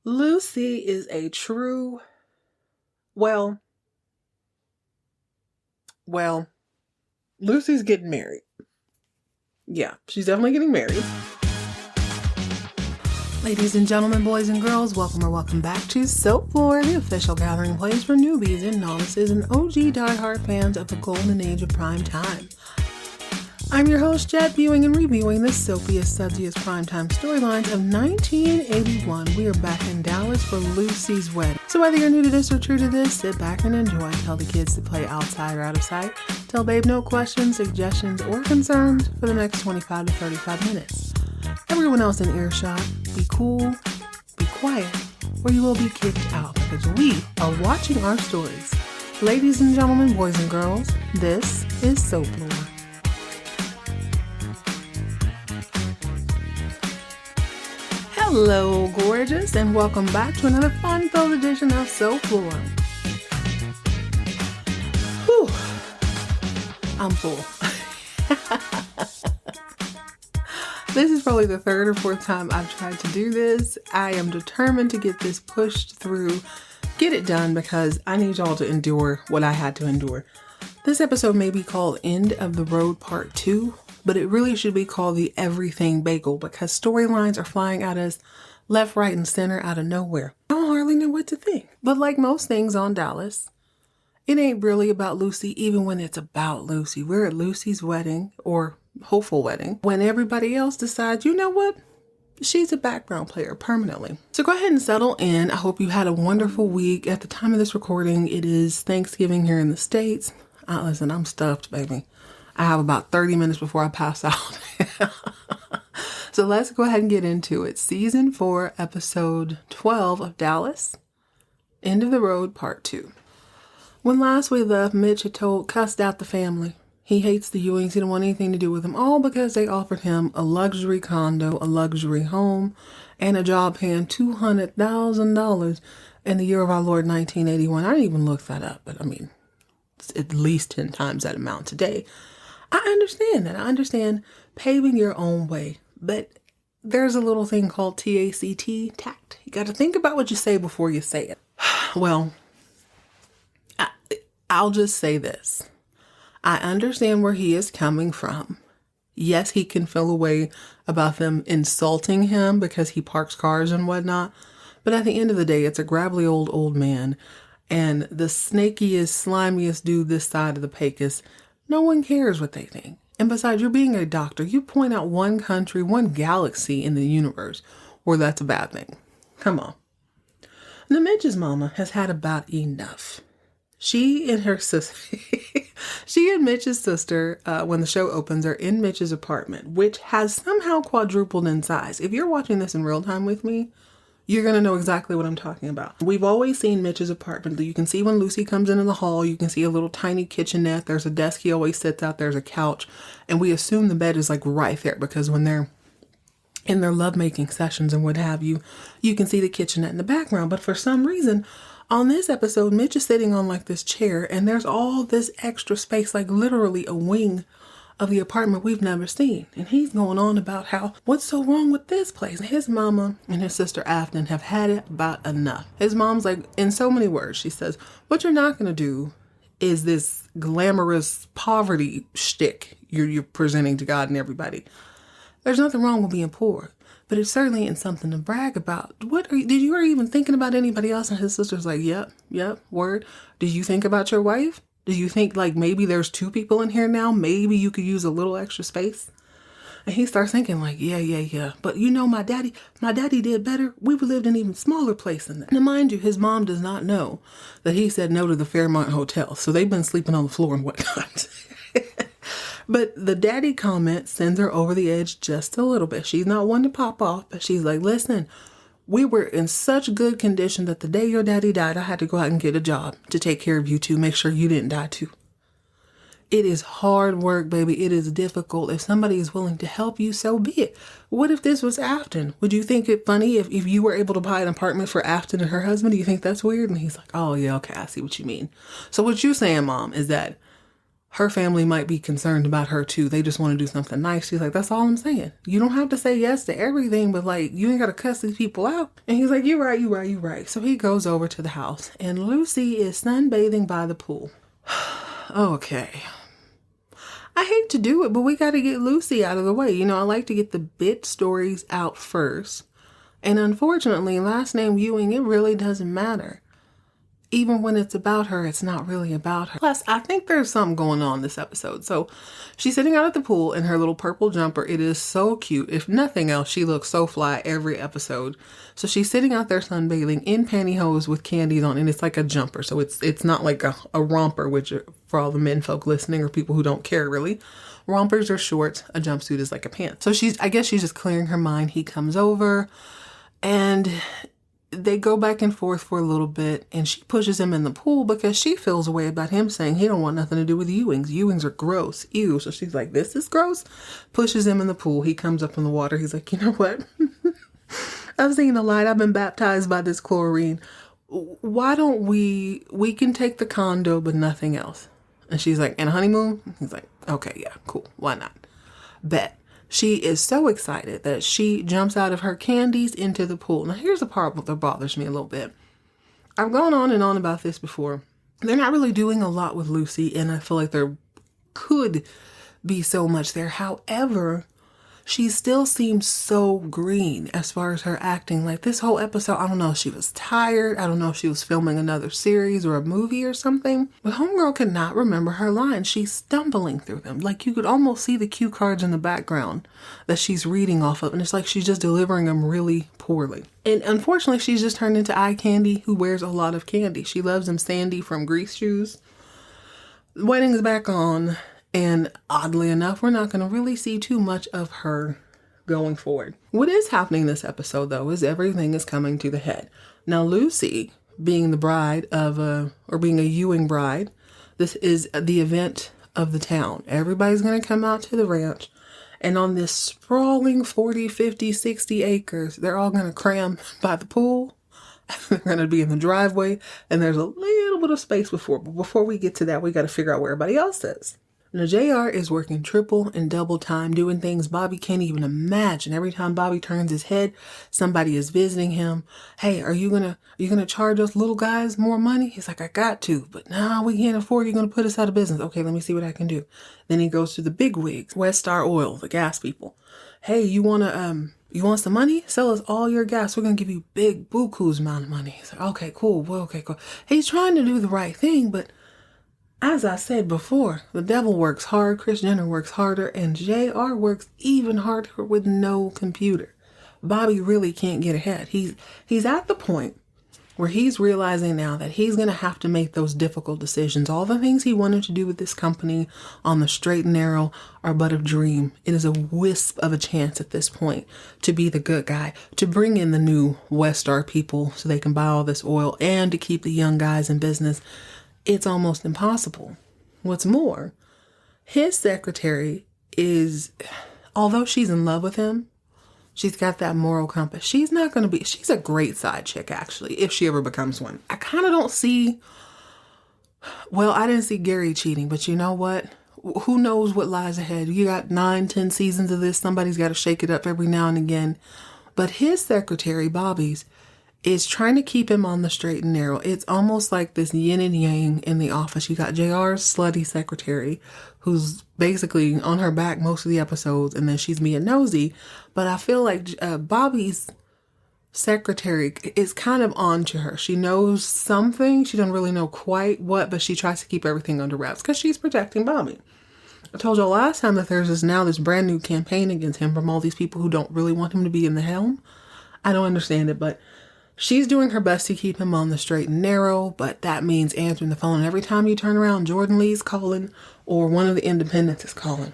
Lucy is a true, well, Lucy's getting married. Yeah, she's definitely getting married. Ladies and gentlemen, boys and girls, welcome back to Soap Floor, the official gathering place for newbies and novices and OG diehard fans of the golden age of prime time. I'm your host, Jet, viewing and reviewing the soapiest, sudziest primetime storylines of 1981. We are back in Dallas for Lucy's wedding. So whether you're new to this or true to this, sit back and enjoy. Tell the kids to play outside or out of sight. Tell babe no questions, suggestions, or concerns for the next 25 to 35 minutes. Everyone else in earshot, be cool, be quiet, or you will be kicked out because we are watching our stories. Ladies and gentlemen, boys and girls, this is Soap Floor. Hello, gorgeous, and welcome back to another fun-filled edition of Soap Floor. Whew, I'm full. This is probably the third or fourth time I've tried to do this. I am determined to get this pushed through, get it done, because I need y'all to endure what I had to endure. This episode may be called End of the Road Part 2. But it really should be called the Everything Bagel because storylines are flying at us left, right, and center out of nowhere. I don't hardly know what to think. But like most things on Dallas, it ain't really about Lucy even when it's about Lucy. We're at Lucy's wedding, or hopeful wedding, when everybody else decides, you know what? She's a background player permanently. So go ahead and settle in. I hope you had a wonderful week. At the time of this recording, it is Thanksgiving here in the States. Listen, I'm stuffed, baby. I have about 30 minutes before I pass out. So let's go ahead and get into it. Season 4, episode 12 of Dallas. End of the Road, part 2. When last we left, Mitch had cussed out the family. He hates the Ewings. He didn't want anything to do with them, all because they offered him a luxury condo, a luxury home, and a job paying $200,000 in the year of our Lord, 1981. I didn't even look that up, but I mean, it's at least 10 times that amount today. I understand that. I understand paving your own way. But there's a little thing called TACT, tact. You got to think about what you say before you say it. Well, I'll just say this. I understand where he is coming from. Yes, he can feel a way about them insulting him because he parks cars and whatnot. But at the end of the day, it's a gravelly old man. And the snakiest, slimiest dude this side of the Pecos, no one cares what they think. And besides, you're being a doctor. You point out one country, one galaxy in the universe where that's a bad thing. Come on. Now, Mitch's mama has had about enough. She and Mitch's sister, when the show opens, are in Mitch's apartment, which has somehow quadrupled in size. If you're watching this in real time with me, you're going to know exactly what I'm talking about. We've always seen Mitch's apartment. You can see when Lucy comes into the hall, you can see a little tiny kitchenette. There's a desk he always sits out. There's a couch. And we assume the bed is like right there because when they're in their lovemaking sessions and what have you, you can see the kitchenette in the background. But for some reason, on this episode, Mitch is sitting on like this chair and there's all this extra space, like literally a wing of the apartment we've never seen. And he's going on about how, what's so wrong with this place? And his mama and his sister Afton have had it about enough. His mom's like, in so many words, she says, what you're not going to do is this glamorous poverty shtick you're presenting to God and everybody. There's nothing wrong with being poor, but it certainly ain't something to brag about. Did you ever even thinking about anybody else? And his sister's like, yep, word. Did you think about your wife? Do you think like maybe there's 2 people in here now? Maybe you could use a little extra space. And he starts thinking like, yeah. But you know, my daddy did better. We lived in an even smaller place than that. Now, mind you, his mom does not know that he said no to the Fairmont Hotel. So they've been sleeping on the floor and whatnot. But the daddy comment sends her over the edge just a little bit. She's not one to pop off, but she's like, listen, we were in such good condition that the day your daddy died, I had to go out and get a job to take care of you two, make sure you didn't die too. It is hard work, baby. It is difficult. If somebody is willing to help you, so be it. What if this was Afton? Would you think it funny if you were able to buy an apartment for Afton and her husband? Do you think that's weird? And he's like, oh yeah, okay, I see what you mean. So what you're saying, Mom, is that her family might be concerned about her too. They just want to do something nice. She's like, that's all I'm saying. You don't have to say yes to everything, but like, you ain't got to cuss these people out. And he's like, you're right. So he goes over to the house and Lucy is sunbathing by the pool. Okay. I hate to do it, but we got to get Lucy out of the way. You know, I like to get the bit stories out first. And unfortunately, last name Ewing, it really doesn't matter. Even when it's about her, it's not really about her. Plus, I think there's something going on this episode. So she's sitting out at the pool in her little purple jumper. It is so cute. If nothing else, she looks so fly every episode. So she's sitting out there sunbathing in pantyhose with candies on, and it's like a jumper. So it's not like a romper, which for all the men folk listening or people who don't care really. Rompers are shorts. A jumpsuit is like a pant. So I guess she's just clearing her mind. He comes over and they go back and forth for a little bit, and she pushes him in the pool because she feels a way about him saying he don't want nothing to do with Ewings. Ewings are gross. Ew. So she's like, this is gross. Pushes him in the pool. He comes up in the water. He's like, you know what? I've seen the light. I've been baptized by this chlorine. Why don't we can take the condo, but nothing else. And she's like, and a honeymoon? He's like, okay, yeah, cool. Why not? Bet. She is so excited that she jumps out of her candies into the pool. Now, here's the part that bothers me a little bit. I've gone on and on about this before. They're not really doing a lot with Lucy, and I feel like there could be so much there. However, she still seems so green as far as her acting. Like this whole episode, I don't know if she was tired. I don't know if she was filming another series or a movie or something. But homegirl could not remember her lines. She's stumbling through them. Like you could almost see the cue cards in the background that she's reading off of. And it's like she's just delivering them really poorly. And unfortunately, she's just turned into eye candy who wears a lot of candy. She loves them Sandy from Grease Shoes. The wedding's back on. And oddly enough, we're not going to really see too much of her going forward. What is happening this episode, though, is everything is coming to the head. Now, Lucy, being the bride of or being a Ewing bride, this is the event of the town. Everybody's going to come out to the ranch. And on this sprawling 40, 50, 60 acres, they're all going to cram by the pool. They're going to be in the driveway. And there's a little bit of space before. But before we get to that, we got to figure out where everybody else is. Now, JR is working triple and double time, doing things Bobby can't even imagine. Every time Bobby turns his head, somebody is visiting him. Hey, are you gonna charge us little guys more money? He's like, I got to, but no, we can't afford. You're gonna put us out of business. Okay, let me see what I can do. Then he goes to the big wigs, Westar Oil, the gas people. Hey, you want some money? Sell us all your gas. We're gonna give you big buku's amount of money. He's like, okay, cool. Well, okay, cool. He's trying to do the right thing, but as I said before, the devil works hard, Kris Jenner works harder, and JR works even harder with no computer. Bobby really can't get ahead. He's at the point where he's realizing now that he's going to have to make those difficult decisions. All the things he wanted to do with this company on the straight and narrow are but a dream. It is a wisp of a chance at this point to be the good guy, to bring in the new Westar people so they can buy all this oil and to keep the young guys in business. It's almost impossible. What's more, his secretary is, although she's in love with him, she's got that moral compass. She's a great side chick, actually, if she ever becomes one. I kind of don't see, well, I didn't see Gary cheating, but you know what? Who knows what lies ahead? You got 9, 10 seasons of this. Somebody's got to shake it up every now and again. But his secretary, Bobby's, is trying to keep him on the straight and narrow. It's almost like this yin and yang in the office. You got JR's slutty secretary, who's basically on her back most of the episodes, and then she's being nosy. But I feel like Bobby's secretary is kind of on to her. She knows something. She doesn't really know quite what, but she tries to keep everything under wraps because she's protecting Bobby. I told you last time that there's this brand new campaign against him from all these people who don't really want him to be in the helm. I don't understand it, but she's doing her best to keep him on the straight and narrow, but that means answering the phone. Every time you turn around, Jordan Lee's calling or one of the independents is calling.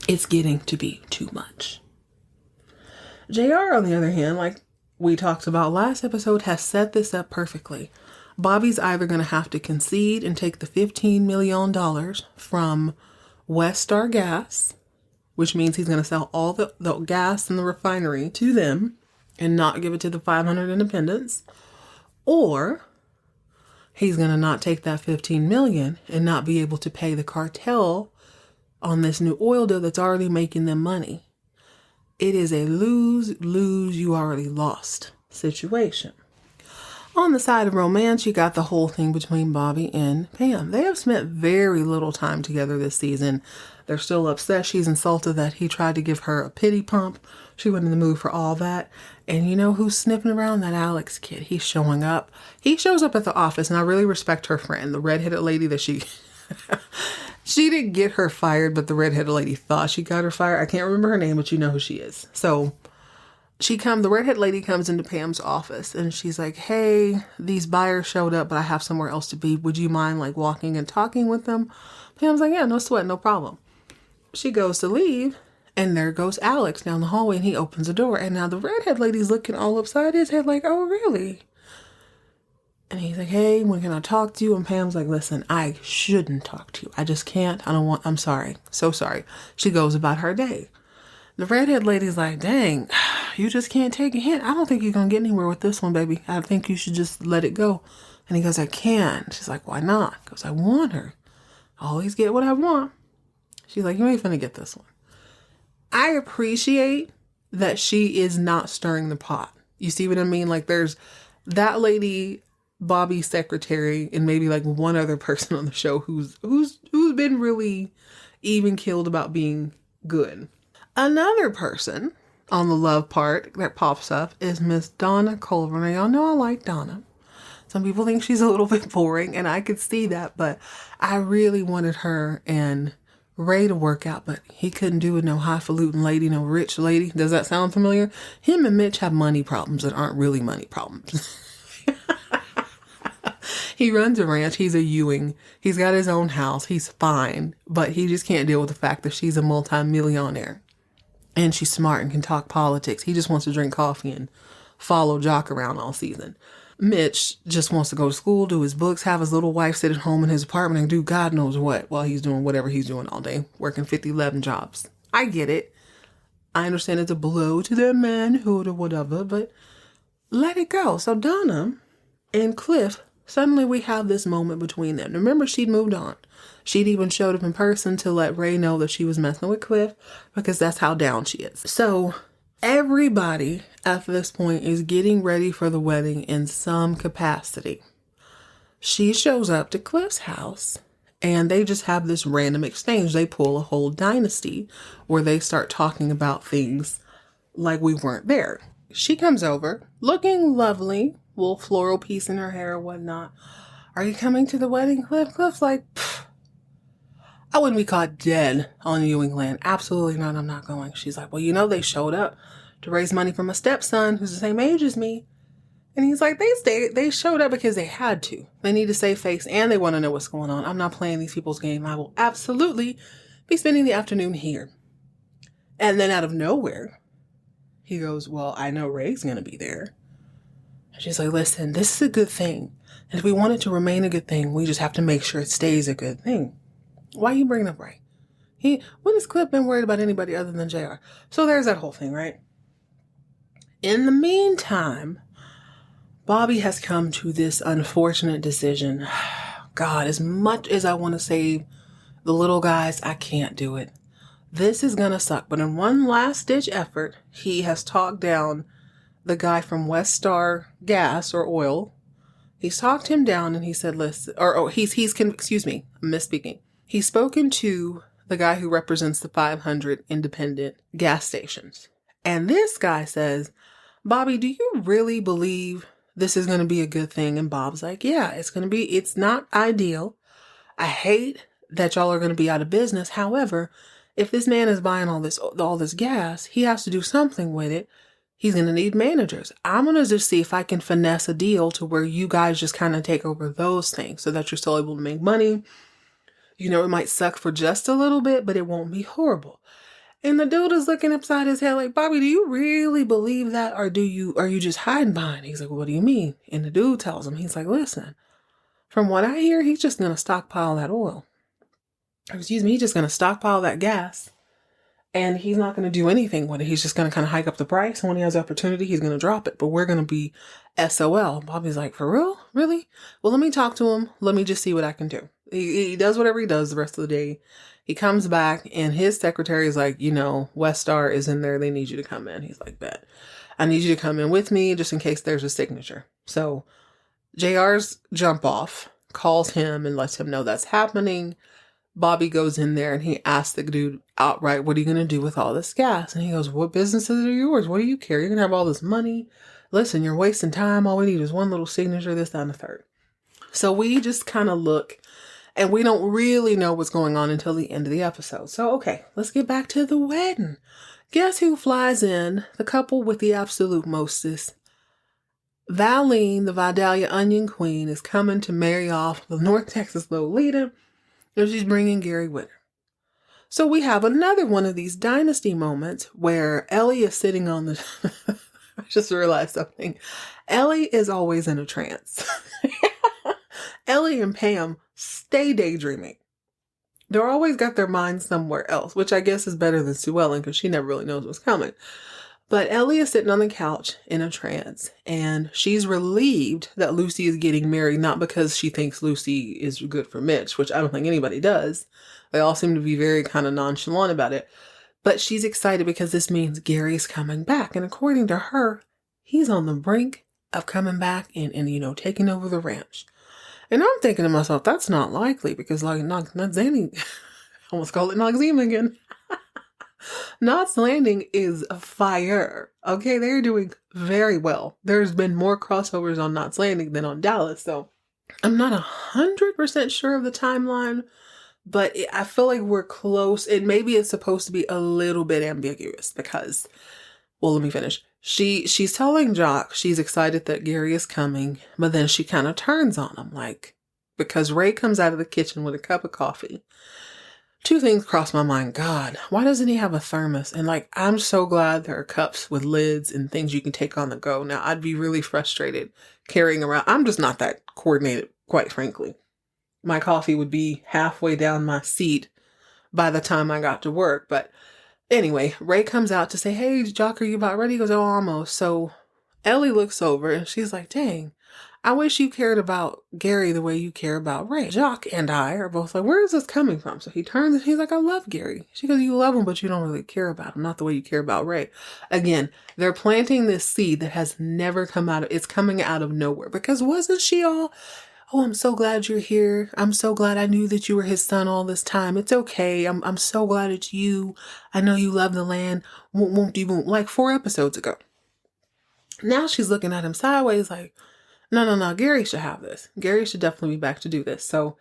It's getting to be too much. JR, on the other hand, like we talked about last episode, has set this up perfectly. Bobby's either going to have to concede and take the $15 million from Westar Gas, which means he's going to sell all the gas in the refinery to them and not give it to the 500 independents, or He's going to not take that 15 million and not be able to pay the cartel on this new oil deal that's already making them money. It is a lose, you already lost situation. On the side of romance, you got the whole thing between Bobby and Pam. They have spent very little time together this season. They're still upset. She's insulted that he tried to give her a pity pump. She wasn't in the mood for all that. And you know who's sniffing around? That Alex kid. He's showing up. He shows up at the office, and I really respect her friend, the redheaded lady that she... She didn't get her fired, but the redheaded lady thought she got her fired. I can't remember her name, but you know who she is. So the redhead lady comes into Pam's office and she's like, hey, these buyers showed up, but I have somewhere else to be. Would you mind like walking and talking with them? Pam's like, yeah, no sweat, no problem. She goes to leave and there goes Alex down the hallway and he opens the door. And now the redhead lady's looking all upside his head like, oh, really? And he's like, hey, when can I talk to you? And Pam's like, listen, I shouldn't talk to you. I just can't. I'm sorry. So sorry. She goes about her day. The redhead lady's like, dang, you just can't take a hint. I don't think you're going to get anywhere with this one, baby. I think you should just let it go. And he goes, I can't. She's like, why not? He goes, I want her. I always get what I want. She's like, you ain't finna get this one. I appreciate that she is not stirring the pot. You see what I mean? Like there's that lady, Bobby's secretary, and maybe like one other person on the show who's been really even killed about being good. Another person on the love part that pops up is Miss Donna Culver. Now y'all know I like Donna. Some people think she's a little bit boring, and I could see that, but I really wanted her and Ray to work out, but he couldn't do it. No highfalutin lady, no rich lady. Does that sound familiar? Him and Mitch have money problems that aren't really money problems. He runs a ranch. He's a Ewing. He's got his own house. He's fine, but he just can't deal with the fact that she's a multi-millionaire and she's smart and can talk politics. He just wants to drink coffee and follow Jock around all season. Mitch just wants to go to school, do his books, have his little wife sit at home in his apartment and do God knows what while he's doing whatever he's doing all day, working 11 jobs. I get it. I understand it's a blow to their manhood or whatever, but let it go. So Donna and Cliff, suddenly we have this moment between them. Remember, she'd moved on. She'd even showed up in person to let Ray know that she was messing with Cliff because that's how down she is. So everybody at this point is getting ready for the wedding in some capacity. She shows up to Cliff's house and they just have this random exchange. They pull a whole dynasty where they start talking about things like we weren't there. She comes over looking lovely, little floral piece in her hair or whatnot. Are you coming to the wedding, Cliff? Cliff's like, I wouldn't be caught dead on Ewing land. Absolutely not. I'm not going. She's like, well, you know, they showed up to raise money for my stepson who's the same age as me. And he's like, they showed up because they had to. They need to save face and they want to know what's going on. I'm not playing these people's game. I will absolutely be spending the afternoon here. And then out of nowhere, he goes, well, I know Ray's going to be there. And she's like, listen, this is a good thing. And if we want it to remain a good thing, we just have to make sure it stays a good thing. Why are you bringing up Ray? When has Cliff been worried about anybody other than JR? So there's that whole thing, right? In the meantime, Bobby has come to this unfortunate decision. God, as much as I want to save the little guys, I can't do it. This is going to suck. But in one last ditch effort, he has talked down the guy from Westar Gas or Oil. He's talked him down and he said, listen, excuse me, I'm misspeaking. He's spoken to the guy who represents the 500 independent gas stations. And this guy says, Bobby, do you really believe this is going to be a good thing? And Bob's like, yeah, it's not ideal. I hate that y'all are going to be out of business. However, if this man is buying all this gas, he has to do something with it. He's going to need managers. I'm going to just see if I can finesse a deal to where you guys just kind of take over those things so that you're still able to make money. You know, it might suck for just a little bit, but it won't be horrible. And the dude is looking upside his head like, Bobby, do you really believe that? Or are you just hiding behind it? He's like, what do you mean? And the dude tells him, he's like, listen, from what I hear, he's just going to stockpile that oil. He's just going to stockpile that gas. And he's not going to do anything with it. He's just going to kind of hike up the price. And when he has the opportunity, he's going to drop it. But we're going to be SOL. Bobby's like, for real? Really? Well, let me talk to him. Let me just see what I can do. He does whatever he does the rest of the day. He comes back and his secretary is like, Westar is in there. They need you to come in. He's like, bet. I need you to come in with me just in case there's a signature. So JR's jump off calls him and lets him know that's happening. Bobby goes in there and he asks the dude outright, what are you going to do with all this gas? And he goes, what businesses are yours? What do you care? You're going to have all this money. Listen, you're wasting time. All we need is one little signature, this, that, and the third. So we just kind of look and we don't really know what's going on until the end of the episode. So, okay, let's get back to the wedding. Guess who flies in? The couple with the absolute mostest. Valine, the Vidalia Onion Queen, is coming to marry off the North Texas Lolita. And she's bringing Gary with her. So we have another one of these dynasty moments where Ellie is sitting on the... I just realized something. Ellie is always in a trance. Ellie and Pam stay daydreaming. They're always got their minds somewhere else, which I guess is better than Sue Ellen because she never really knows what's coming. But Ellie is sitting on the couch in a trance, and she's relieved that Lucy is getting married, not because she thinks Lucy is good for Mitch, which I don't think anybody does. They all seem to be very kind of nonchalant about it. But she's excited because this means Gary's coming back. And according to her, he's on the brink of coming back and taking over the ranch. And I'm thinking to myself, that's not likely because like not Zanny, I almost call it Noxzema again. Knots Landing is a fire. Okay, they're doing very well. There's been more crossovers on Knots Landing than on Dallas, so I'm not 100% sure of the timeline, but I feel like we're close. And maybe it's supposed to be a little bit ambiguous because, well, let me finish. She's telling Jock she's excited that Gary is coming, but then she kind of turns on him, like, because Ray comes out of the kitchen with a cup of coffee. Two things cross my mind. God, why doesn't he have a thermos? And like, I'm so glad there are cups with lids and things you can take on the go. Now, I'd be really frustrated carrying around. I'm just not that coordinated, quite frankly. My coffee would be halfway down my seat by the time I got to work. But anyway, Ray comes out to say, hey, Jock, are you about ready? He goes, oh, almost. So Ellie looks over and she's like, dang, I wish you cared about Gary the way you care about Ray. Jock and I are both like, where is this coming from? So he turns and he's like, I love Gary. She goes, you love him, but you don't really care about him. Not the way you care about Ray. Again, they're planting this seed that has never come out of, it's coming out of nowhere. Because wasn't she all, oh, I'm so glad you're here. I'm so glad I knew that you were his son all this time. It's okay. I'm so glad it's you. I know you love the land. Won't you won't. Like 4 episodes ago. Now she's looking at him sideways like, no, Gary should have this. Gary should definitely be back to do this. So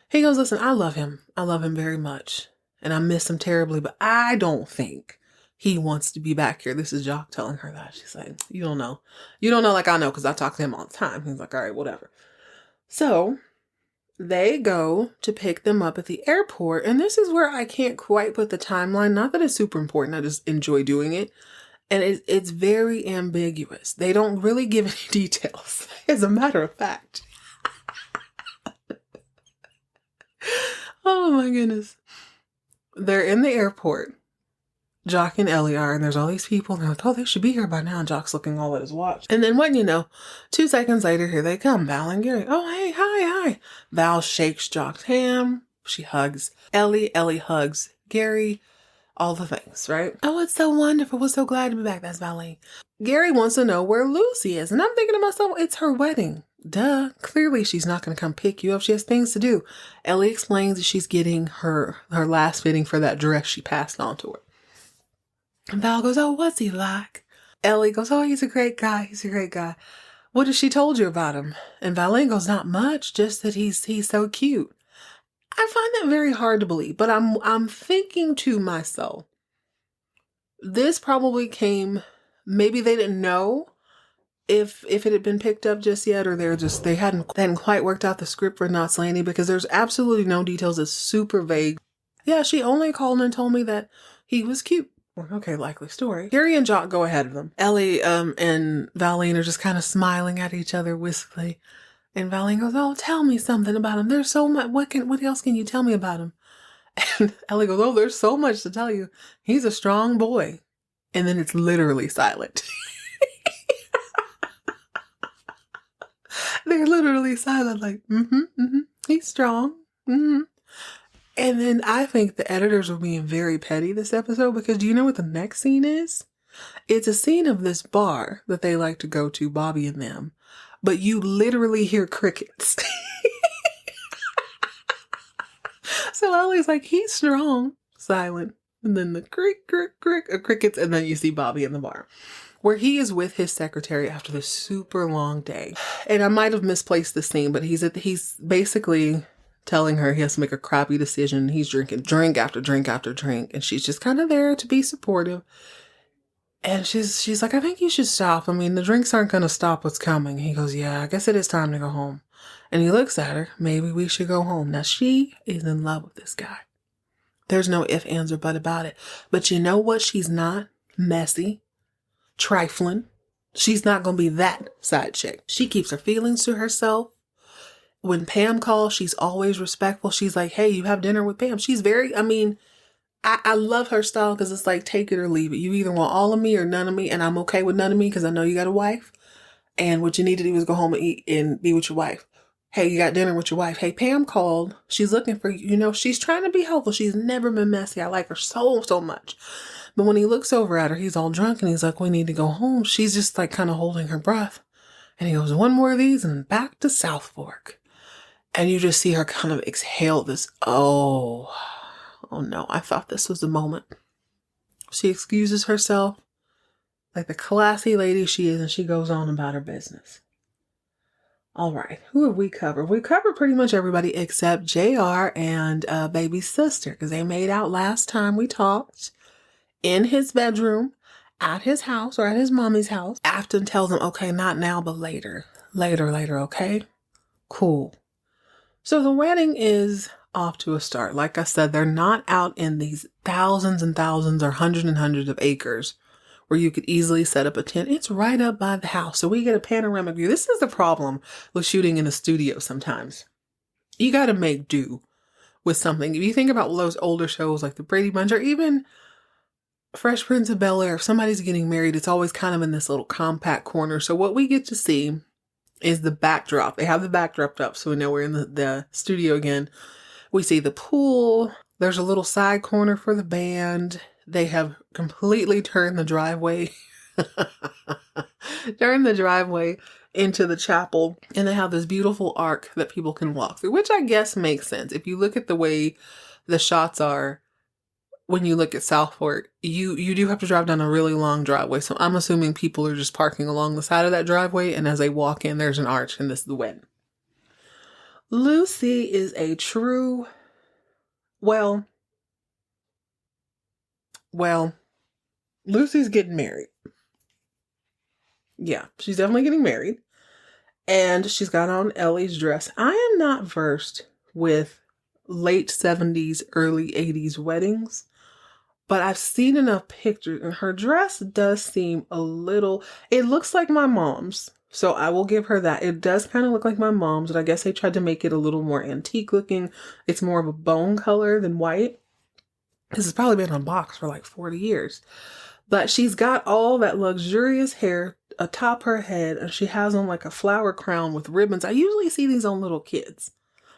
he goes, listen, I love him. I love him very much. And I miss him terribly, but I don't think he wants to be back here. This is Jock telling her that. She's like, you don't know. You don't know like I know because I talk to him all the time. He's like, all right, whatever. So they go to pick them up at the airport. And this is where I can't quite put the timeline. Not that it's super important. I just enjoy doing it. And it's very ambiguous. They don't really give any details, as a matter of fact. Oh my goodness. They're in the airport. Jock and Ellie are, and there's all these people. And they're like, oh, they should be here by now. And Jock's looking all at his watch. And then what you know, 2 seconds later, here they come, Val and Gary. Oh, hey, hi. Val shakes Jock's hand. She hugs Ellie. Ellie hugs Gary. All the things, right? Oh, it's so wonderful. We're so glad to be back. That's Valine. Gary wants to know where Lucy is. And I'm thinking to myself, it's her wedding. Duh. Clearly, she's not going to come pick you up. She has things to do. Ellie explains that she's getting her last fitting for that dress she passed on to her. And Val goes, oh, what's he like? Ellie goes, oh, he's a great guy. He's a great guy. What has she told you about him? And Valine goes, not much. Just that he's so cute. I find that very hard to believe, but I'm thinking to myself, this probably came, maybe they didn't know if it had been picked up just yet, or they hadn't quite worked out the script for Knots Landing, because there's absolutely no details. It's super vague. Yeah, she only called and told me that he was cute. Okay, likely story. Gary and Jock go ahead of them. Ellie and Valine are just kind of smiling at each other wistfully. And Valine goes, oh, tell me something about him. There's so much. What else can you tell me about him? And Ellie goes, oh, there's so much to tell you. He's a strong boy. And then it's literally silent. They're literally silent, like, he's strong. And then I think the editors were being very petty this episode, because do you know what the next scene is? It's a scene of this bar that they like to go to, Bobby and them, but you literally hear crickets. So Ellie's like, he's strong, silent, and then the crickets, and then you see Bobby in the bar, where he is with his secretary after this super long day. And I might have misplaced the scene, but he's basically telling her he has to make a crappy decision. He's drinking drink after drink after drink, and she's just kind of there to be supportive. And she's like, I think you should stop. I mean, the drinks aren't going to stop what's coming. He goes, yeah, I guess it is time to go home. And he looks at her, maybe we should go home. Now, she is in love with this guy. There's no if, ands, or but about it. But you know what? She's not messy, trifling. She's not going to be that side chick. She keeps her feelings to herself. When Pam calls, she's always respectful. She's like, hey, you have dinner with Pam. She's very, I love her style, because it's like, take it or leave it. You either want all of me or none of me. And I'm okay with none of me, because I know you got a wife. And what you need to do is go home and eat and be with your wife. Hey, you got dinner with your wife. Hey, Pam called. She's looking for you. She's trying to be helpful. She's never been messy. I like her so, so much. But when he looks over at her, he's all drunk and he's like, we need to go home. She's just like kind of holding her breath. And he goes, one more of these and back to South Fork. And you just see her kind of exhale this, oh no, I thought this was the moment. She excuses herself like the classy lady she is, and she goes on about her business. All right, who have we covered? We covered pretty much everybody except JR and baby's sister, because they made out last time we talked in his bedroom at his house, or at his mommy's house. Afton tells him, okay, not now, but later, okay? Cool. So the wedding is off to a start. Like I said, they're not out in these thousands and thousands or hundreds and hundreds of acres where you could easily set up a tent. It's right up by the house. So we get a panoramic view. This is the problem with shooting in a studio sometimes. You got to make do with something. If you think about those older shows like The Brady Bunch or even Fresh Prince of Bel-Air, if somebody's getting married, it's always kind of in this little compact corner. So what we get to see is the backdrop. They have the backdrop up, so we know we're in the studio again. We see the pool. There's a little side corner for the band. They have completely turned the driveway, into the chapel. And they have this beautiful arc that people can walk through, which I guess makes sense. If you look at the way the shots are, when you look at South Fork, you do have to drive down a really long driveway. So I'm assuming people are just parking along the side of that driveway. And as they walk in, there's an arch, and this is the wedding. Lucy is a true, well, Lucy's getting married. Yeah, she's definitely getting married. And she's got on Ellie's dress. I am not versed with late 70s, early 80s weddings, but I've seen enough pictures, and her dress does seem a little, it looks like my mom's. So I will give her that. It does kind of look like my mom's, but I guess they tried to make it a little more antique looking. It's more of a bone color than white. This has probably been on box for like 40 years. But she's got all that luxurious hair atop her head, and she has on like a flower crown with ribbons. I usually see these on little kids.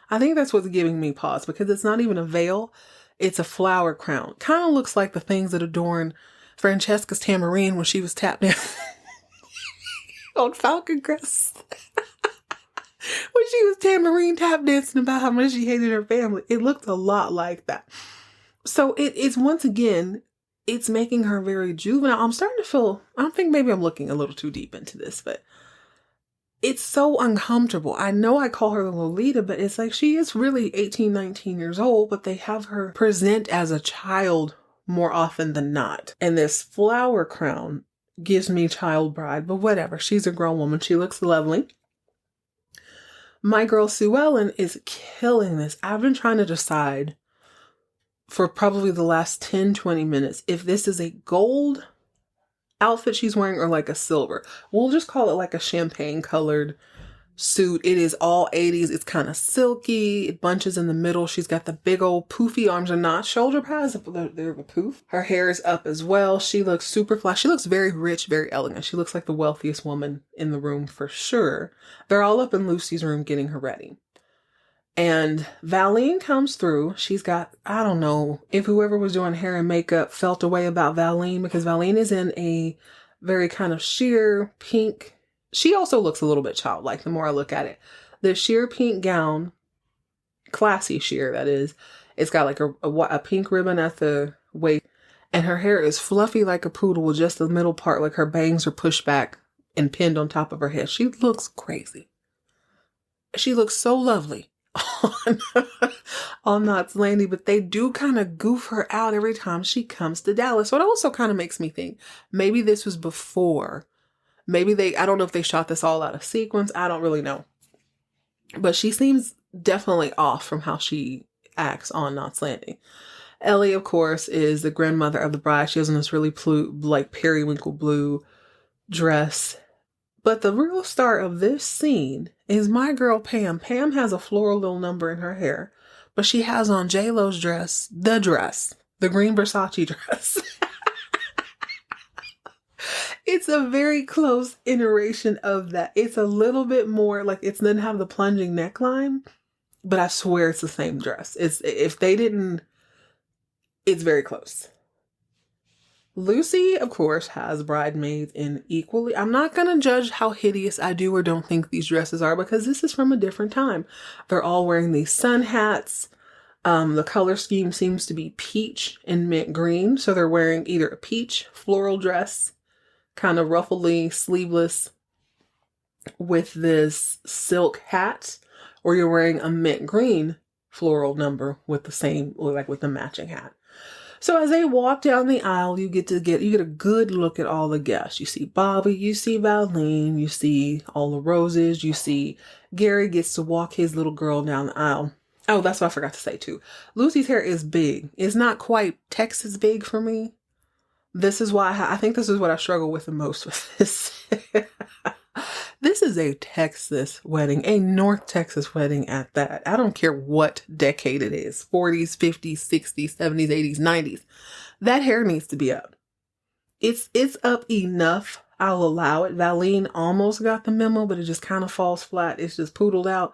I think that's what's giving me pause, because it's not even a veil. It's a flower crown. Kind of looks like the things that adorn Francesca's tambourine when she was tapped in on Falcon Crest. When she was tambourine tap dancing about how much she hated her family. It looked a lot like that. So it's once again, it's making her very juvenile. I'm starting to feel, I don't think maybe I'm looking a little too deep into this, but it's so uncomfortable. I know I call her the Lolita, but it's like she is really 18, 19 years old, but they have her present as a child more often than not. And this flower crown gives me child bride, but whatever. She's a grown woman. She looks lovely. My girl Sue Ellen is killing this. I've been trying to decide for probably the last 10, 20 minutes if this is a gold outfit she's wearing or like a silver. We'll just call it like a champagne colored suit. It is all 80s. It's kind of silky. It bunches in the middle. She's got the big old poofy arms, are not shoulder pads. They're a poof. Her hair is up as well. She looks super fly. She looks very rich, very elegant. She looks like the wealthiest woman in the room for sure. They're all up in Lucy's room getting her ready. And Valine comes through. She's got, I don't know if whoever was doing hair and makeup felt a way about Valine, because Valine is in a very kind of sheer pink. She also looks a little bit childlike the more I look at it. The sheer pink gown, classy sheer that is. It's got like a pink ribbon at the waist. And her hair is fluffy like a poodle with just the middle part, like her bangs are pushed back and pinned on top of her head. She looks crazy. She looks so lovely on Knots Landing, but they do kind of goof her out every time she comes to Dallas. So it also kind of makes me think maybe this was before. Maybe I don't know if they shot this all out of sequence. I don't really know. But she seems definitely off from how she acts on Knots Landing. Ellie, of course, is the grandmother of the bride. She has on this really like periwinkle blue dress. But the real star of this scene is my girl Pam. Pam has a floral little number in her hair, but she has on J-Lo's dress, the green Versace dress. It's a very close iteration of that. It's a little bit more like, it doesn't have the plunging neckline, but I swear it's the same dress. It's very close. Lucy, of course, has bridesmaids in equally. I'm not going to judge how hideous I do or don't think these dresses are, because this is from a different time. They're all wearing these sun hats. The color scheme seems to be peach and mint green. So they're wearing either a peach floral dress, kind of ruffly, sleeveless, with this silk hat, or you're wearing a mint green floral number with the matching hat. So as they walk down the aisle, you get a good look at all the guests. You see Bobby, you see Valine, you see all the roses, you see Gary gets to walk his little girl down the aisle. Oh, that's what I forgot to say too. Lucy's hair is big. It's not quite Texas big for me. This is why I think this is what I struggle with the most with this. This is a Texas wedding, a North Texas wedding at that. I don't care what decade it is, 40s, 50s, 60s, 70s, 80s, 90s. That hair needs to be up. It's up enough. I'll allow it. Valine almost got the memo, but it just kind of falls flat. It's just poodled out.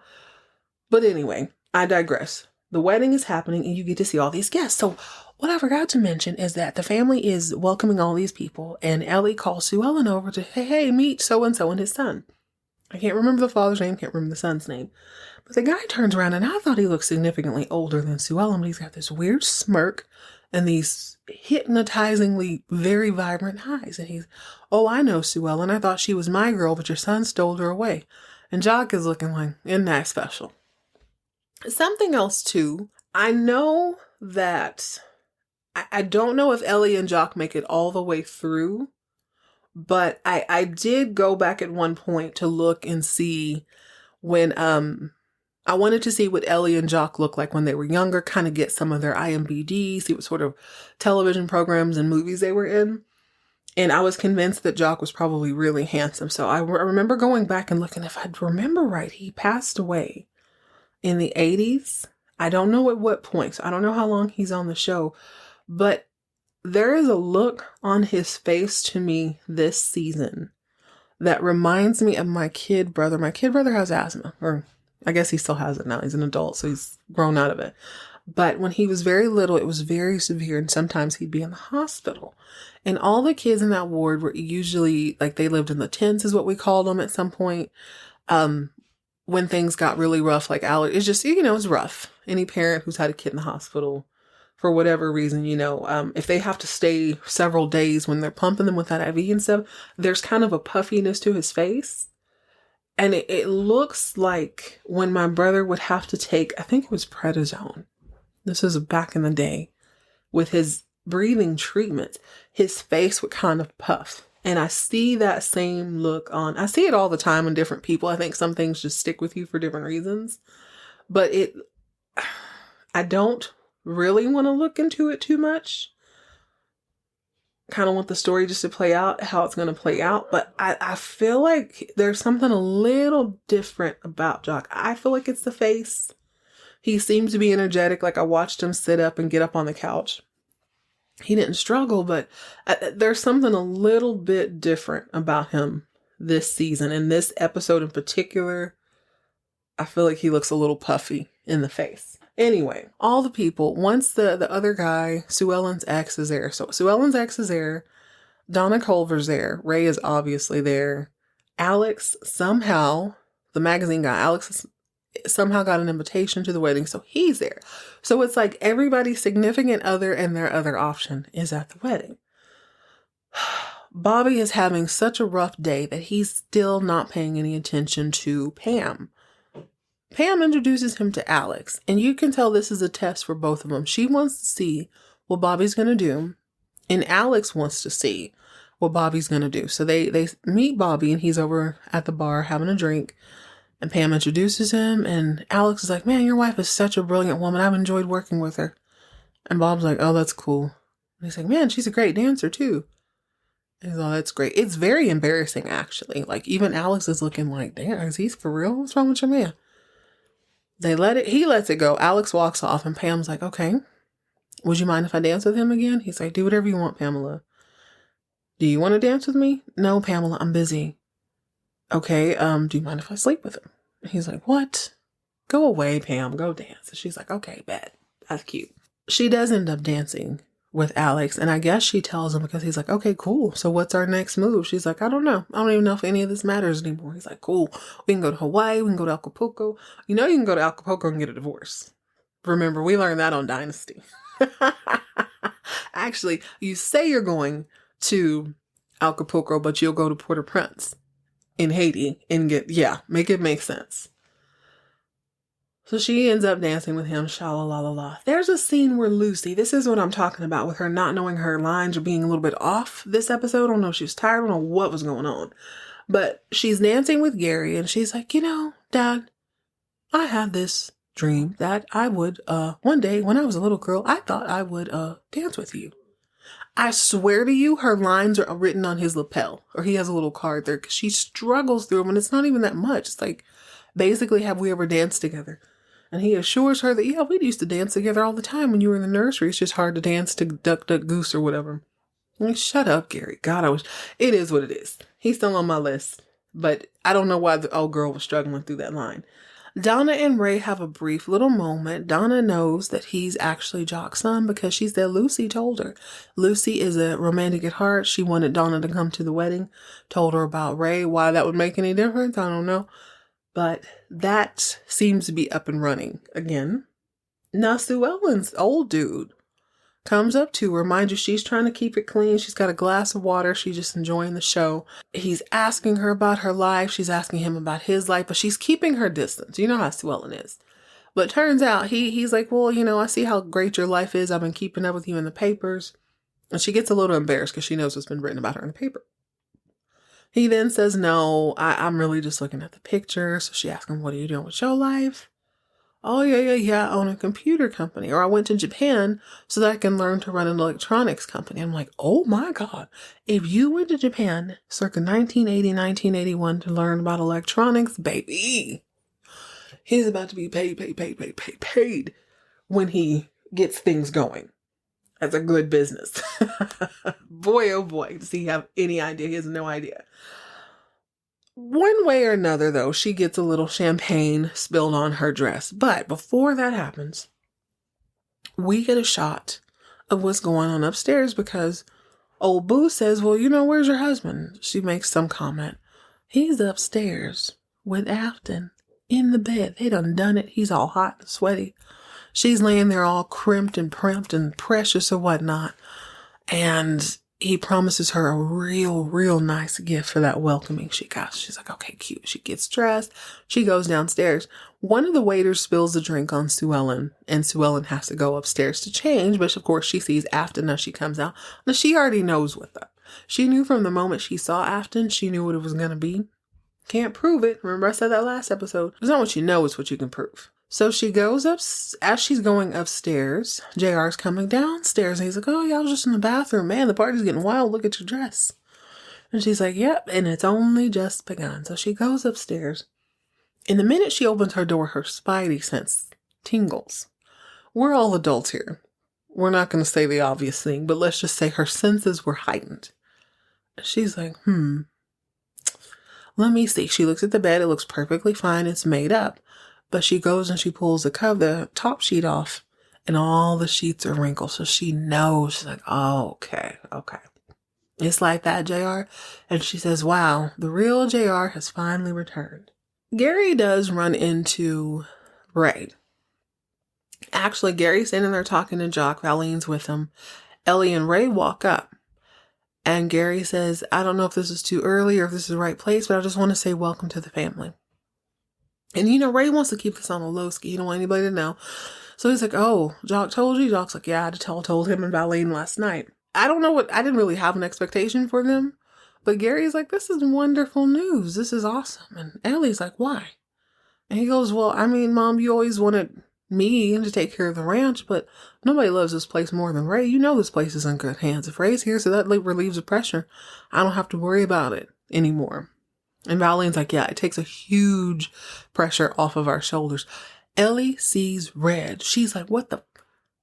But anyway, I digress. The wedding is happening and you get to see all these guests. So what I forgot to mention is that the family is welcoming all these people, and Ellie calls Sue Ellen over to, hey, meet so-and-so and his son. I can't remember the father's name, can't remember the son's name. But the guy turns around, and I thought he looked significantly older than Sue Ellen, but he's got this weird smirk and these hypnotizingly very vibrant eyes. And I know Sue Ellen. I thought she was my girl, but your son stole her away. And Jock is looking like, isn't that special? Something else too, I know that, I don't know if Ellie and Jock make it all the way through, but I did go back at one point to look and see when, I wanted to see what Ellie and Jock looked like when they were younger, kind of get some of their IMDb, see what sort of television programs and movies they were in. And I was convinced that Jock was probably really handsome. So I remember going back and looking, if I remember right, he passed away in the 80s. I don't know at what point. So I don't know how long he's on the show, but there is a look on his face to me this season that reminds me of my kid brother. My kid brother has asthma, or I guess he still has it now. He's an adult, so he's grown out of it. But when he was very little, it was very severe, and sometimes he'd be in the hospital. And all the kids in that ward were usually, like, they lived in the tents is what we called them at some point. When things got really rough, like it's just, it's rough. Any parent who's had a kid in the hospital for whatever reason, if they have to stay several days when they're pumping them with that IV and stuff, there's kind of a puffiness to his face. And it looks like when my brother would have to take, I think it was prednisone. This was back in the day. With his breathing treatments, his face would kind of puff. And I see that same look I see it all the time in different people. I think some things just stick with you for different reasons. But I don't really want to look into it too much. kind of want the story just to play out how it's going to play out. But I feel like there's something a little different about Jock. I feel like it's the face. He seems to be energetic. Like I watched him sit up and get up on the couch. He didn't struggle, but there's something a little bit different about him this season. In this episode in particular, I feel like he looks a little puffy in the face. Anyway, all the people, once the other guy, Sue Ellen's ex is there. So Sue Ellen's ex is there. Donna Culver's there. Ray is obviously there. Alex somehow, the magazine guy, Alex somehow got an invitation to the wedding, so he's there. So it's like everybody's significant other and their other option is at the wedding. Bobby is having such a rough day that he's still not paying any attention to Pam. Pam introduces him to Alex, and you can tell this is a test for both of them. She wants to see what Bobby's going to do, and Alex wants to see what Bobby's going to do. So they meet Bobby, and he's over at the bar having a drink, and Pam introduces him, and Alex is like, man, your wife is such a brilliant woman. I've enjoyed working with her. And Bob's like, oh, that's cool. And he's like, man, she's a great dancer, too. And he's like, oh, that's great. It's very embarrassing, actually. Like, even Alex is looking like, damn, is he for real? What's wrong with your man? He lets it go. Alex walks off, and Pam's like, okay, would you mind if I dance with him again? He's like, do whatever you want, Pamela. Do you want to dance with me? No, Pamela, I'm busy. Okay, do you mind if I sleep with him? He's like, what? Go away, Pam, go dance. And she's like, okay, bet. That's cute. She does end up dancing with Alex, and I guess she tells him because he's like, okay, cool. So what's our next move? She's like, I don't know. I don't even know if any of this matters anymore. He's like, cool. We can go to Hawaii. We can go to Acapulco. You know you can go to Acapulco and get a divorce. Remember, we learned that on Dynasty. Actually, you say you're going to Acapulco, but you'll go to Port-au-Prince in Haiti and make it make sense. So she ends up dancing with him, sha-la-la-la-la. There's a scene where Lucy, this is what I'm talking about, with her not knowing her lines or being a little bit off this episode. I don't know if she was tired. I don't know what was going on. But she's dancing with Gary, and she's like, Dad, I had this dream that I would, one day when I was a little girl, I thought I would dance with you. I swear to you, her lines are written on his lapel, or he has a little card there, because she struggles through them, and it's not even that much. It's like, basically, have we ever danced together? And he assures her that, yeah, we used to dance together all the time when you were in the nursery. It's just hard to dance to Duck, Duck, Goose or whatever. Like, shut up, Gary. God, it is what it is. He's still on my list, but I don't know why the old girl was struggling through that line. Donna and Ray have a brief little moment. Donna knows that he's actually Jock's son because she said Lucy told her. Lucy is a romantic at heart. She wanted Donna to come to the wedding, told her about Ray. Why that would make any difference, I don't know. But that seems to be up and running again. Now, Sue Ellen's old dude comes up to her. Mind you, she's trying to keep it clean. She's got a glass of water. She's just enjoying the show. He's asking her about her life. She's asking him about his life, but she's keeping her distance. You know how Sue Ellen is. But turns out he's like, well, I see how great your life is. I've been keeping up with you in the papers. And she gets a little embarrassed because she knows what's been written about her in the paper. He then says, no, I'm really just looking at the picture. So she asks him, what are you doing with your life? Oh, yeah, I own a computer company. Or I went to Japan so that I can learn to run an electronics company. I'm like, oh my God. If you went to Japan circa 1980, 1981 to learn about electronics, baby, he's about to be paid when he gets things going. That's a good business. Boy, oh boy, does he have any idea? He has no idea. One way or another, though, she gets a little champagne spilled on her dress. But before that happens, we get a shot of what's going on upstairs because old Boo says, well, where's your husband? She makes some comment. He's upstairs with Afton in the bed. They done it. He's all hot and sweaty. She's laying there all crimped and primped and precious or whatnot. And he promises her a real nice gift for that welcoming she got. She's like, okay, cute. She gets dressed. She goes downstairs. One of the waiters spills a drink on Sue Ellen, and Sue Ellen has to go upstairs to change. But of course, she sees Afton as she comes out. Now, she already knows what's up. She knew from the moment she saw Afton, she knew what it was going to be. Can't prove it. Remember I said that last episode. It's not what you know, it's what you can prove. So she goes up, as she's going upstairs, JR's coming downstairs and he's like, oh yeah, I was just in the bathroom. Man, the party's getting wild. Look at your dress. And she's like, yep, and it's only just begun. So she goes upstairs. And the minute she opens her door, her spidey sense tingles. We're all adults here. We're not going to say the obvious thing, but let's just say her senses were heightened. She's like, let me see. She looks at the bed. It looks perfectly fine. It's made up. But she goes and she pulls the top sheet off, and all the sheets are wrinkled. So she knows. She's like, oh, okay. It's like that, JR. And she says, wow, the real JR has finally returned. Gary does run into Ray. Actually, Gary's standing there talking to Jock. Valeen's with him. Ellie and Ray walk up. And Gary says, I don't know if this is too early or if this is the right place, but I just want to say welcome to the family. And Ray wants to keep this on a low ski. He don't want anybody to know. So he's like, oh, Jock told you? Jock's like, yeah, I told him and Valeen last night. I didn't really have an expectation for them. But Gary's like, this is wonderful news. This is awesome. And Ellie's like, why? And he goes, well, I mean, Mom, you always wanted me to take care of the ranch, but nobody loves this place more than Ray. You know this place is in good hands. If Ray's here, so that relieves the pressure. I don't have to worry about it anymore. And Valeen's like, yeah, it takes a huge pressure off of our shoulders. Ellie sees red. She's like, what the?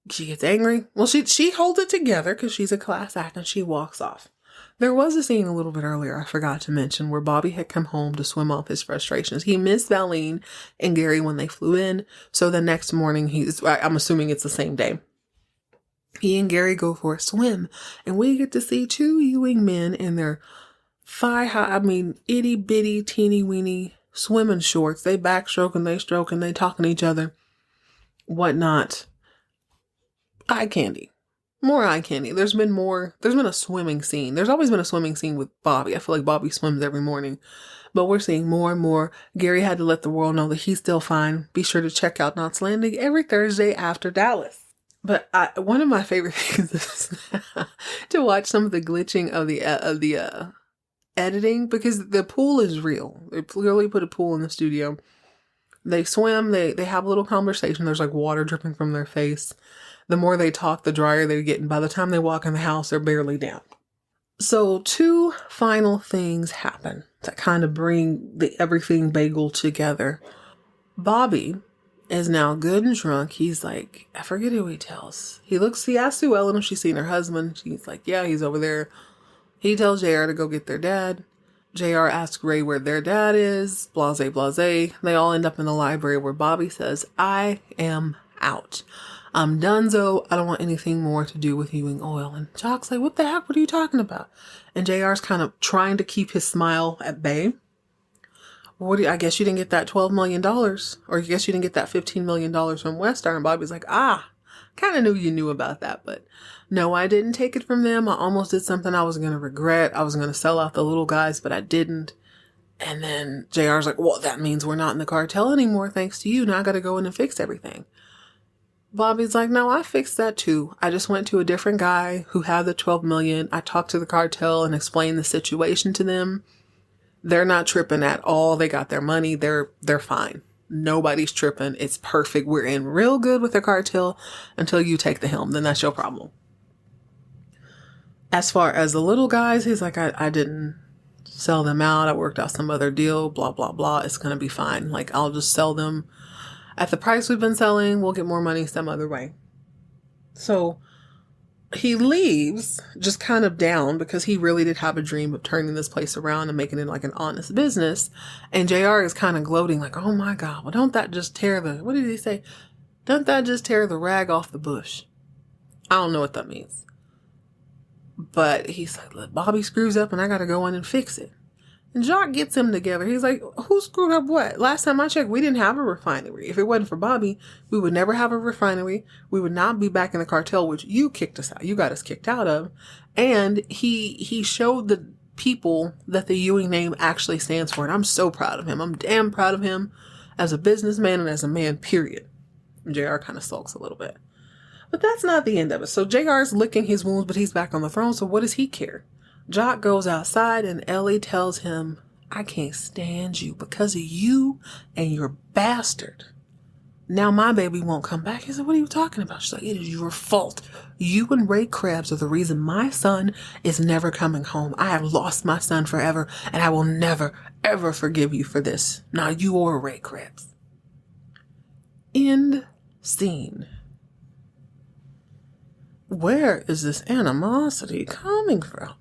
She gets angry. Well, she holds it together because she's a class act and she walks off. There was a scene a little bit earlier I forgot to mention where Bobby had come home to swim off his frustrations. He missed Valeen and Gary when they flew in. So the next morning, I'm assuming it's the same day, he and Gary go for a swim. And we get to see two Ewing men in their thigh-high, itty bitty, teeny weeny swimming shorts. They backstroking, they stroking, they talking to each other, whatnot. Eye candy. More eye candy. There's been a swimming scene. There's always been a swimming scene with Bobby. I feel like Bobby swims every morning. But we're seeing more and more. Gary had to let the world know that he's still fine. Be sure to check out Knots Landing every Thursday after Dallas. But one of my favorite things is to watch some of the glitching of the editing, because the pool is real. They clearly put a pool in the studio. They swim. They have a little conversation. There's like water dripping from their face. The more they talk, the drier they're getting. By the time they walk in the house, they're barely down. So 2 final things happen that kind of bring the everything Bagel together. Bobby is now good and drunk. He's like, I forget who he tells. He asks Sue Ellen if she's seen her husband. She's like, yeah, he's over there. He tells JR to go get their dad. JR asks Ray where their dad is. Blase, blase. They all end up in the library where Bobby says, I am out. I'm donezo. I don't want anything more to do with Ewing Oil. And Jock's like, what the heck? What are you talking about? And JR's kind of trying to keep his smile at bay. I guess you didn't get that $12 million. Or I guess you didn't get that $15 million from Westar. And Bobby's like, kind of knew you knew about that. But no, I didn't take it from them. I almost did something I was going to regret. I was going to sell out the little guys, but I didn't. And then JR's like, well, that means we're not in the cartel anymore, thanks to you. Now I got to go in and fix everything. Bobby's like, no, I fixed that too. I just went to a different guy who had the 12 million. I talked to the cartel and explained the situation to them. They're not tripping at all. They got their money. They're fine. Nobody's tripping. It's perfect. We're in real good with the cartel until you take the helm. Then that's your problem. As far as the little guys, he's like, I didn't sell them out. I worked out some other deal, blah, blah, blah. It's going to be fine. Like, I'll just sell them at the price we've been selling. We'll get more money some other way. So he leaves just kind of down because he really did have a dream of turning this place around and making it like an honest business. And JR is kind of gloating like, oh my God, well, don't that just tear what did he say? Don't that just tear the rag off the bush? I don't know what that means. But he's like, look, Bobby screws up and I got to go in and fix it. And Jock gets him together. He's like, who screwed up what? Last time I checked, we didn't have a refinery. If it wasn't for Bobby, we would never have a refinery. We would not be back in the cartel, which you kicked us out. You got us kicked out of. And he showed the people that the Ewing name actually stands for. And I'm so proud of him. I'm damn proud of him as a businessman and as a man, period. And JR kind of sulks a little bit. But that's not the end of it. So JR's licking his wounds, but he's back on the throne. So what does he care? Jock goes outside and Ellie tells him, I can't stand you because of you and your bastard. Now my baby won't come back. He said, what are you talking about? She's like, it is your fault. You and Ray Krebs are the reason my son is never coming home. I have lost my son forever, and I will never, ever forgive you for this. Not you or Ray Krebs. End scene. Where is this animosity coming from?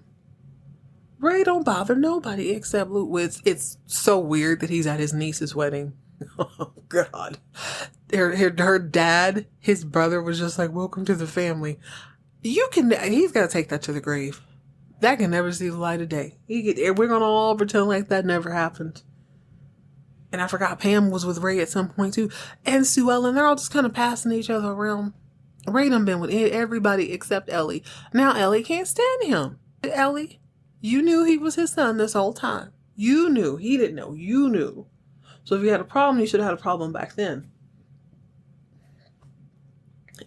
Ray don't bother nobody except Luke. It's so weird that he's at his niece's wedding. Oh, God. Her dad, his brother was just like, welcome to the family. He's got to take that to the grave. That can never see the light of day. We're going to all pretend like that never happened. And I forgot Pam was with Ray at some point too. And Sue Ellen, they're all just kind of passing each other around. Ray done been with everybody except Ellie. Now Ellie can't stand him. Ellie, you knew he was his son this whole time. You knew. He didn't know. You knew. So if you had a problem, you should have had a problem back then.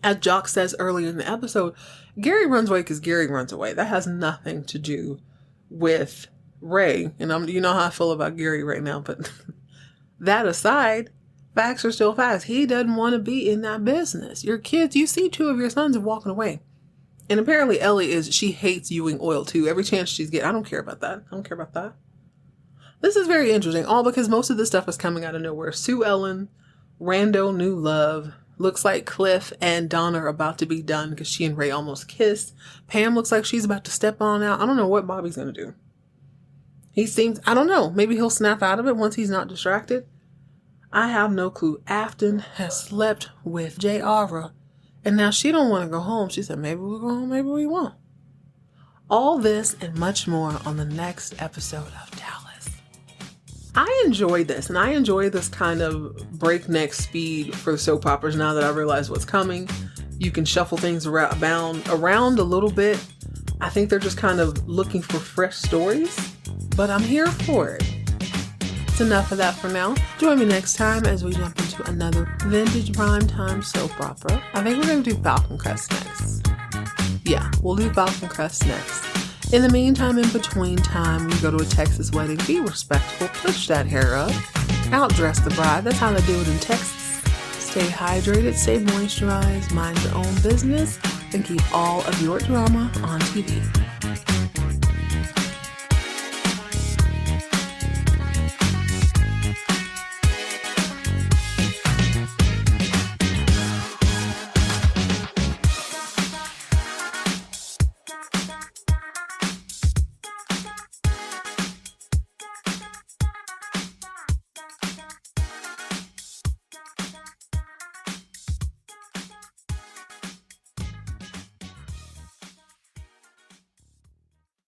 As Jock says earlier in the episode, Gary runs away because Gary runs away. That has nothing to do with Ray. And you know how I feel about Gary right now. But that aside, facts are still facts. He doesn't want to be in that business. Your kids, you see 2 of your sons are walking away. And apparently Ellie she hates Ewing Oil too. Every chance she's getting. I don't care about that. I don't care about that. This is very interesting, all because most of this stuff is coming out of nowhere. Sue Ellen, rando new love. Looks like Cliff and Donna are about to be done because she and Ray almost kissed. Pam looks like she's about to step on out. I don't know what Bobby's going to do. I don't know. Maybe he'll snap out of it once he's not distracted. I have no clue. Afton has slept with Jayara, and now she don't want to go home. She said, maybe we'll go home, maybe we won't. All this and much more on the next episode of Dallas. I enjoy this, and I enjoy this kind of breakneck speed for soap operas now that I realize what's coming. You can shuffle things around a little bit. I think they're just kind of looking for fresh stories, but I'm here for it. It's enough of that for now. Join me next time as we jump into another vintage primetime soap opera. I think we're going to do Falcon Crest next. Yeah, we'll do Falcon Crest next. In the meantime, in between time, you go to a Texas wedding, be respectful, push that hair up, outdress the bride. That's how they do it in Texas. Stay hydrated, stay moisturized, mind your own business, and keep all of your drama on TV.